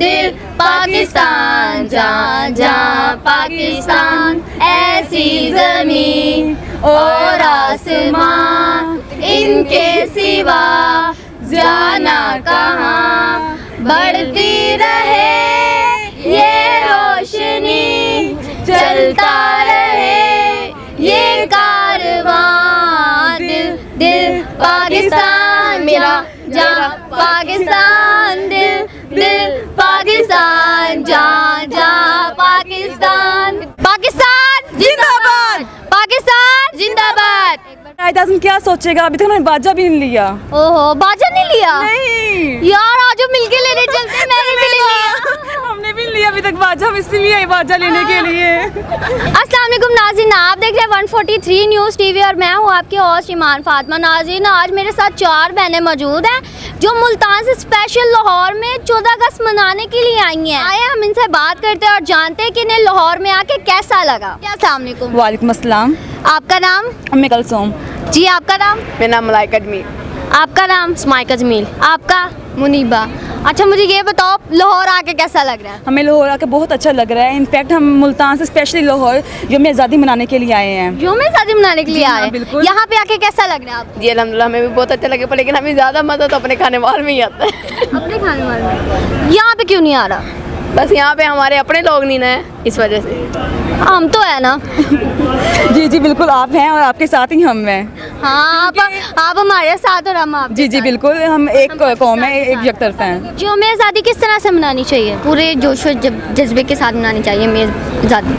दिल पाकिस्तान, जहाँ जहाँ पाकिस्तान, ऐसी ज़मीन और आसमां, इनके सिवा जाना कहाँ, बढ़ती रहे ये रोशनी, चलता रहे ये कारवां, दिल दिल पाकिस्तान मेरा, जहाँ पाकिस्तान, दिल दिल पाकिस्तान, जहाँ जहाँ पाकिस्तान, पाकिस्तान जिंदाबाद, पाकिस्तान जिंदाबाद। कायद आज़म क्या सोचेगा, अभी तक मैंने बाजा भी नहीं लिया। ओहो, बाजा नहीं लिया? नहीं यार आज मिलके लेने चलते हैं, मैंने भी नहीं लिया। हमने भी नहीं लिया अभी तक बाजा, हम इसीलिए आए बाजा लेने के लिए। अस्सलाम वालेकुम नाज़रीन, आप देख रहे हैं 143 न्यूज़ टीवी और मैं हूँ आपकी होस्ट ईमान फातिमा। नाज़रीन, आज मेरे साथ 4 बहनें मौजूद हैं जो मुल्तान से स्पेशल लाहौर में 14 अगस्त मनाने के लिए आई हैं। आए हम इनसे बात करते हैं और जानते हैं कि इन्हें लाहौर में आके कैसा लगा। अस्सलाम वालेकुम। वालेकुम अस्सलाम। आपका नाम? अम्मी कलसूम। जी आपका नाम? मेरा नाम मलाइका जमील। आपका नाम? स्माइका जमील। आपका? मुनीबा। अच्छा मुझे ये बताओ, लाहौर आके कैसा लग रहा है? हमें लाहौर आके बहुत अच्छा लग रहा है। इनफैक्ट हम मुल्तान से स्पेशली लाहौर यौम आज़ादी मनाने के लिए आए हैं। यौम आज़ादी मनाने के लिए हाँ, आए? बिल्कुल। यहाँ पे आके कैसा लग रहा है आपको? जी अल्हम्दुलिल्लाह हमें भी बहुत अच्छा लगे, पर लेकिन हमें ज़्यादा मज़ा तो अपने खाने वाल में ही आता है। अपने खाने वाले यहाँ पे क्यों नहीं आ रहा? बस यहाँ पे हमारे अपने लोग नहीं ना है, इस वजह से। हम तो है ना। जी जी बिल्कुल, आप हैं और आपके साथ ही हम हैं। हाँ आप हमारे साथ और हम आप। जी जी बिल्कुल, हम एक कौम है, एक यकतरफा हैं। यौम आज़ादी किस तरह से मनानी चाहिए? पूरे जोश और जज्बे के साथ मनानी चाहिए यौम आज़ादी,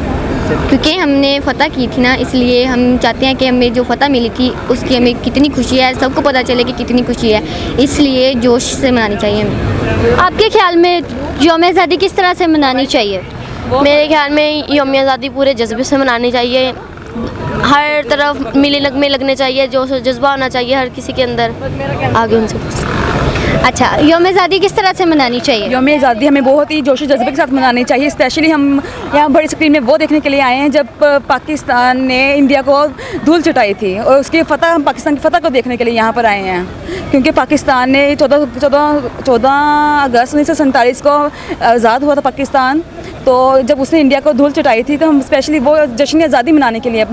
क्योंकि हमने फतह की थी ना, इसलिए हम चाहते हैं कि हमें जो फतह मिली थी उसकी हमें कितनी खुशी है, सबको पता चले कि कितनी खुशी है, इसलिए जोश से मनानी चाहिए हमें। आपके ख्याल में यौम आज़ादी किस तरह से मनानी चाहिए? मेरे ख्याल में यौम आज़ादी पूरे जज्बे से मनानी चाहिए, हर तरफ मिले लगमे लगने चाहिए, जो जज्बा होना चाहिए हर किसी के अंदर। आगे उनसे अच्छा, यौम आज़ादी किस तरह से मनानी चाहिए? यौम आज़ादी हमें बहुत ही जोश जज्बे के साथ मनानी चाहिए। स्पेशली हम यहाँ बड़ी स्क्रीन में वो देखने के लिए आए हैं जब पाकिस्तान ने इंडिया को धूल चटाई थी, और उसकी फ़तह, हम पाकिस्तान की फ़तह को देखने के लिए यहाँ पर आए हैं, क्योंकि पाकिस्तान ने 14 अगस्त 1947 को आज़ाद हुआ था पाकिस्तान। तो जब उसने इंडिया को धूल चटाई थी तो हम स्पेशली वो जश्न आज़ादी मनाने के लिए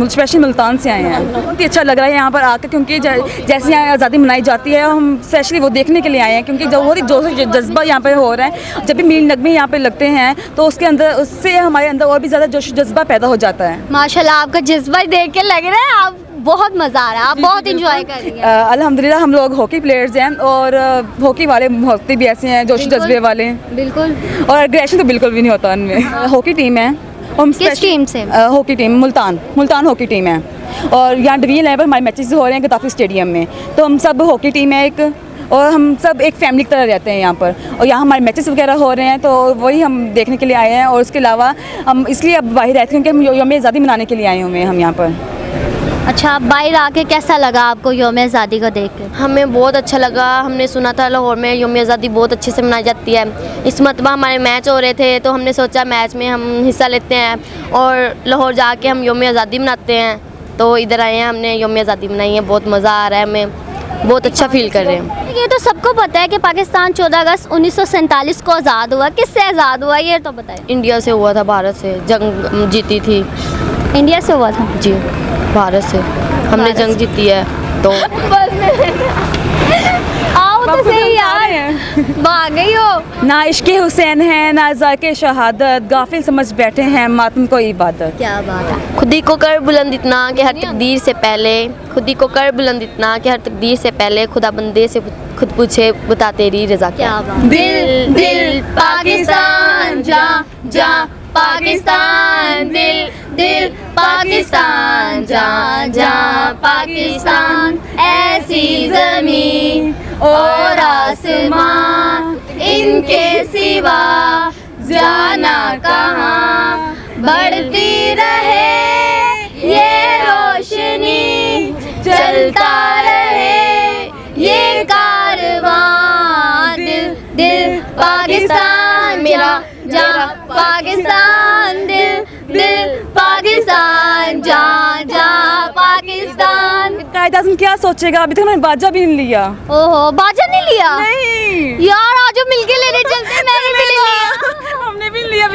स्पेशली मुल्तान से आए हैं। बहुत ही अच्छा लग रहा है यहाँ पर आकर, क्योंकि जैसे यहाँ आज़ादी मनाई जाती है हम स्पेशली वो देखने के लिए आए हैं, क्योंकि जब बहुत ही जोश जज्बा यहाँ पे हो रहा है। जब भी मील नगमे यहाँ पे लगते हैं तो उसके अंदर, उससे हमारे अंदर और भी ज़्यादा जोश जज्बा पैदा हो जाता है। माशाल्लाह, आपका जज्बा देख के लग रहा है आप बहुत मज़ा आ रहा है, आप बहुत इंजॉय कर रही हैं। अल्हम्दुलिल्लाह हम लोग हॉकी प्लेयर्स हैं, और हॉकी वाले होते भी ऐसे हैं जोश जज्बे वाले, बिल्कुल, और एग्रेशन तो बिल्कुल भी नहीं होता उनमें। हॉकी टीम है। हम किस टीम से? Hockey team Multan hockey team है, और यहाँ डिवीजन लेवल पर हमारे मैचेस हो रहे हैं गद्दाफी स्टेडियम में। तो हम सब हॉकी टीम है एक, और हम सब एक फैमिली की तरह रहते हैं यहाँ पर, और यहाँ हमारे मैचेस वगैरह हो रहे हैं, तो वही हम देखने के लिए आए हैं। और उसके अलावा हम इसलिए अब बाहर रहते हैं क्योंकि हम यौम आज़ादी मनाने के लिए आए हुए हैं हम यहाँ पर। अच्छा, आप बाहर आके कैसा लगा आपको यौम आज़ादी को देख के? हमें बहुत अच्छा लगा। हमने सुना था लाहौर में यौम आज़ादी बहुत अच्छे से मनाई जाती है। इस मरतबा हमारे मैच हो रहे थे तो हमने सोचा मैच में हम हिस्सा लेते हैं और लाहौर जाके हम यौम आज़ादी मनाते हैं। तो इधर आए हैं, हमने यौम आज़ादी मनाई है, बहुत मज़ा आ रहा है, हमें बहुत अच्छा फील कर रहे हैं। ये तो सबको पता है कि पाकिस्तान 14 अगस्त 1947 को आज़ाद हुआ। किससे आज़ाद हुआ ये तो बताएं। इंडिया से हुआ था, भारत से जंग जीती थी। इंडिया से हुआ था? जी, भारत से हमने जंग जीती है। तो आओ तो सही यार, भाग गई हो। ना इश्क़ हुसैन है ना ज़ायक़े शहादत, गाफिल समझ बैठे हैं मातम को इबादत। क्या बात है। खुदी को कर बुलंद इतना कि हर तकदीर से पहले, खुदी को कर बुलंद इतना कि हर तकदीर से पहले, खुदा बंदे से खुद पूछे बता तेरी रज़ा क्या। दिल दिल पाकिस्तान, जहाँ जहाँ पाकिस्तान, दिल दिल पाकिस्तान, जहाँ जहाँ पाकिस्तान, ऐसी ज़मीन और आसमां, इनके सिवा जाना कहाँ, बढ़ती रहे ये रोशनी, चलता रहे ये कारवां, दिल दिल पाकिस्तान मेरा, जहाँ पाकिस्तान, दिल दिल पाकिस्तान, जहाँ जहाँ पाकिस्तान। कायद आज़म क्या सोचेगा, अभी तक मैंने बाजा भी नहीं लिया। ओहो, बाजा नहीं लिया? नहीं यार आज मिलके लेने चलते हैं, मैंने भी नहीं लिया।